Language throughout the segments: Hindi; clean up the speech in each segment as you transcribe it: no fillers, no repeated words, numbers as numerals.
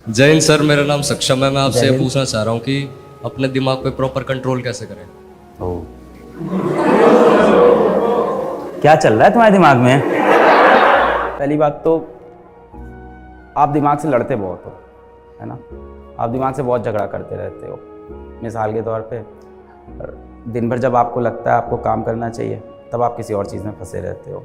जय हिंद सर, मेरा नाम सक्षम है। मैं आपसे ये पूछना चाह रहा हूँ कि अपने दिमाग पे प्रॉपर कंट्रोल कैसे करें। ओ क्या चल रहा है तुम्हारे दिमाग में? पहली बात तो आप दिमाग से लड़ते बहुत हो, है ना। आप दिमाग से बहुत झगड़ा करते रहते हो। मिसाल के तौर पे दिन भर जब आपको लगता है आपको काम करना चाहिए, तब आप किसी और चीज़ में फंसे रहते हो।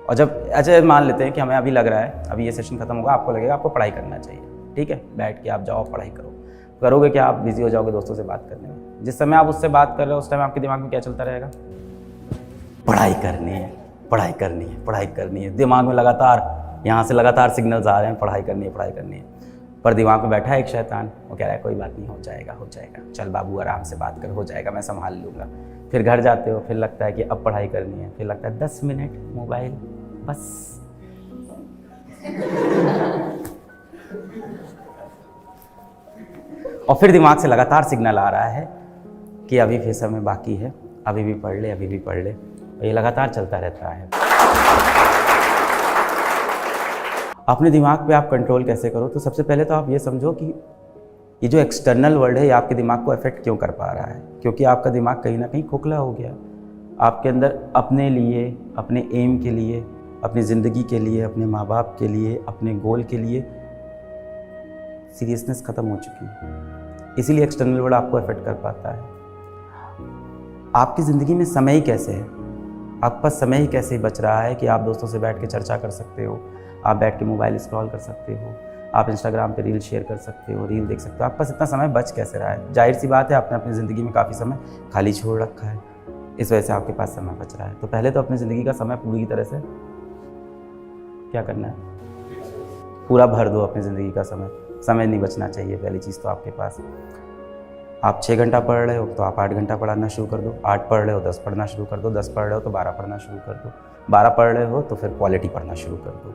और जब अच्छा मान लेते हैं कि हमें अभी लग रहा है अभी ये सेशन खत्म होगा, आपको लगेगा आपको पढ़ाई करना चाहिए, ठीक है, बैठ के आप जाओ पढ़ाई करो। करोगे क्या? आप बिजी हो जाओगे दोस्तों से बात करने में। जिस समय आप उससे बात कर रहे हो उस टाइम आपके दिमाग में क्या चलता रहेगा? पढ़ाई करनी है, पढ़ाई करनी है, पढ़ाई करनी है। दिमाग में लगातार यहाँ से लगातार सिग्नल्स आ रहे हैं, पढ़ाई करनी है, पढ़ाई करनी है। पर दिमाग में बैठा है एक शैतान, वो कह रहा है कोई बात नहीं, हो जाएगा, हो जाएगा, चल बाबू आराम से बात कर, हो जाएगा, मैं संभाल लूँगा। फिर घर जाते हो, फिर लगता है कि अब पढ़ाई करनी है, फिर लगता है 10 मिनट मोबाइल बस। और फिर दिमाग से लगातार सिग्नल आ रहा है कि अभी फिर समय बाकी है, अभी भी पढ़ ले, अभी भी पढ़ ले। और ये लगातार चलता रहता है। अपने दिमाग पे आप कंट्रोल कैसे करो? तो सबसे पहले तो आप ये समझो कि ये जो एक्सटर्नल वर्ल्ड है ये आपके दिमाग को अफेक्ट क्यों कर पा रहा है। क्योंकि आपका दिमाग कहीं ना कहीं खोखला हो गया। आपके अंदर अपने लिए, अपने एम के लिए, अपनी ज़िंदगी के लिए, अपने माँ बाप के लिए, अपने गोल के लिए सीरियसनेस ख़त्म हो चुकी है। इसीलिए एक्सटर्नल वर्ल्ड आपको अफेक्ट कर पाता है। आपकी ज़िंदगी में समय ही कैसे है? आपके पास समय ही कैसे बच रहा है कि आप दोस्तों से बैठ के चर्चा कर सकते हो, आप बैठ के मोबाइल स्क्रॉल कर सकते हो, आप इंस्टाग्राम पे रील शेयर कर सकते हो, रील देख सकते हो। आपके पास इतना समय बच कैसे रहा है? जाहिर सी बात है आपने अपनी ज़िंदगी में काफ़ी समय खाली छोड़ रखा है, इस वजह से आपके पास समय बच रहा है। तो पहले तो अपनी ज़िंदगी का समय पूरी तरह से क्या करना है? पूरा भर दो अपनी ज़िंदगी का समय। समय नहीं बचना चाहिए पहली चीज़ तो आपके पास। आप 6 घंटा पढ़ रहे हो तो आप 8 घंटा पढ़ना शुरू कर दो। 8 पढ़ रहे हो 10 पढ़ना शुरू कर दो। 10 पढ़ रहे हो तो 12 पढ़ना शुरू कर दो। 12 पढ़ रहे हो तो फिर क्वालिटी पढ़ना शुरू कर दो।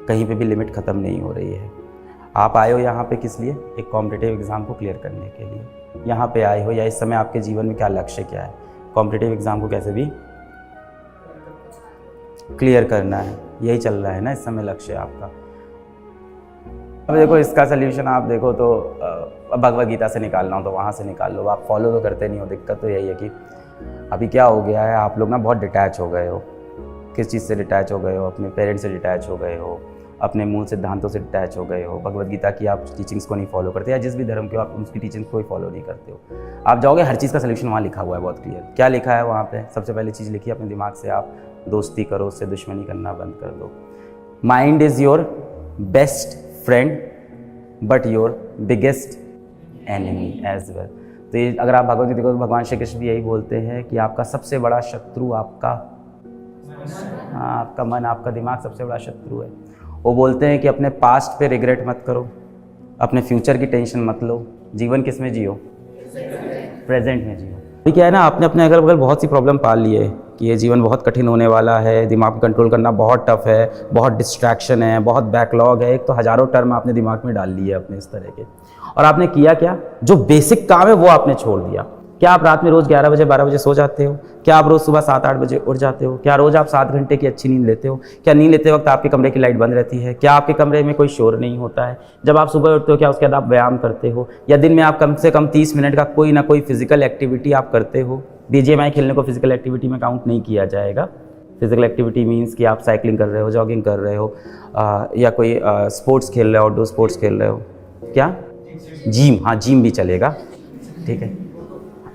कहीं पे भी लिमिट ख़त्म नहीं हो रही है। आप आए हो यहाँ पे किस लिए? एक कॉम्पिटिटिव एग्ज़ाम को क्लियर करने के लिए यहाँ पे आए हो, या इस समय आपके जीवन में क्या लक्ष्य क्या है? कॉम्पिटिटिव एग्ज़ाम को कैसे भी क्लियर करना है, यही चल रहा है ना इस समय लक्ष्य आपका। अब देखो इसका सल्यूशन आप देखो तो भगवद गीता से निकालना हो तो वहाँ से निकाल लो। आप फॉलो तो करते नहीं हो। दिक्कत तो यही है कि अभी क्या हो गया है, आप लोग ना बहुत डिटैच हो गए हो। किस चीज़ से डिटैच हो गए हो? अपने पेरेंट्स से डिटैच हो गए हो, अपने मूल सिद्धांतों से डिटैच हो गए हो। भगवद गीता की आप टीचिंग्स को नहीं फॉलो करते, या जिस भी धर्म के हो आप उसकी टीचिंग्स को ही फॉलो नहीं करते हो। आप जाओगे, हर चीज़ का सल्यूशन वहाँ लिखा हुआ है बहुत क्लियर। क्या लिखा है वहाँ पे? सबसे पहली चीज़ लिखी है अपने दिमाग से आप दोस्ती करो, उससे दुश्मनी करना बंद कर दो। Mind is your best friend but your biggest enemy as well. तो ये अगर आप भगवद गीता देखो तो भगवान श्री कृष्ण भी यही बोलते हैं कि आपका सबसे बड़ा शत्रु आपका मन, आपका दिमाग सबसे बड़ा शत्रु है। वो बोलते हैं कि अपने पास्ट पे रिग्रेट मत करो, अपने फ्यूचर की टेंशन मत लो। जीवन किस में जियो? प्रेजेंट में जियो। अभी क्या है ना, आपने अपने अगल बगल बहुत सी प्रॉब्लम पाल ली है कि ये जीवन बहुत कठिन होने वाला है, दिमाग को कंट्रोल करना बहुत टफ है, बहुत डिस्ट्रैक्शन है, बहुत बैकलॉग है। एक तो हज़ारों टर्म आपने दिमाग में डाल लिए अपने इस तरह के। और आपने किया क्या? जो बेसिक काम है वो आपने छोड़ दिया। क्या आप रात में रोज़ 11 बजे 12 बजे सो जाते हो? क्या आप रोज़ सुबह 7-8 बजे उठ जाते हो? क्या रोज़ आप 7 घंटे की अच्छी नींद लेते हो? क्या नींद लेते वक्त आपके कमरे की लाइट बंद रहती है? क्या आपके कमरे में कोई शोर नहीं होता है? जब आप सुबह उठते हो क्या उसके बाद आप व्यायाम करते हो? या दिन में आप कम से कम 30 मिनट का कोई ना कोई फिजिकल एक्टिविटी आप करते हो? BGMI खेलने को फिजिकल एक्टिविटी में काउंट नहीं किया जाएगा। फिजिकल एक्टिविटी मीन्स कि आप साइकिलिंग कर रहे हो, जॉगिंग कर रहे हो, या कोई स्पोर्ट्स खेल रहे हो, आउटडोर स्पोर्ट्स खेल रहे हो। क्या? जिम। हाँ, जिम भी चलेगा, ठीक है।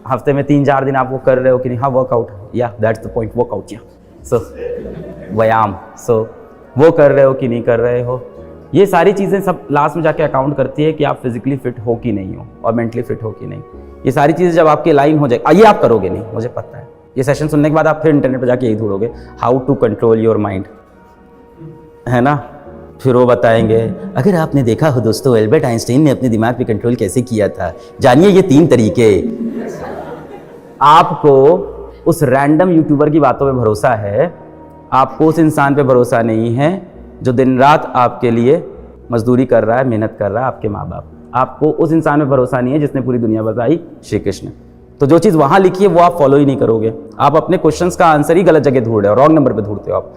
हफ्ते में 3-4 दिन आप वो कर रहे हो कि नहीं? हाँ, वर्कआउट, या दैट्स द पॉइंट, वर्कआउट, या सो व्यायाम, सो वो कर रहे हो कि नहीं कर रहे हो? ये सारी चीज़ें सब लास्ट में जाके अकाउंट करती है कि आप फिजिकली फिट हो कि नहीं हो और मेंटली फिट हो कि नहीं। ये सारी चीज़ें जब आपकी लाइन हो जाए, ये आप करोगे नहीं, मुझे पता है। ये सेशन सुनने के बाद आप फिर इंटरनेट पर जाके यही ढूंढोगे how to control your mind, है ना। फिर वो बताएंगे अगर आपने देखा हो दोस्तों, एल्बर्ट आइंस्टाइन ने अपने दिमाग पे कंट्रोल कैसे किया था, जानिए ये 3 तरीके। आपको उस रैंडम यूट्यूबर की बातों पे भरोसा है, आपको उस इंसान पे भरोसा नहीं है जो दिन रात आपके लिए मजदूरी कर रहा है, मेहनत कर रहा है, आपके माँ बाप। आपको उस इंसान पे भरोसा नहीं है जिसने पूरी दुनिया बताई, श्री कृष्ण। तो जो चीज़ वहाँ लिखी है वो आप फॉलो ही नहीं करोगे। आप अपने क्वेश्चंस का आंसर ही गलत जगह ढूंढ रहे हो, रॉन्ग नंबर पे ढूंढते हो आप।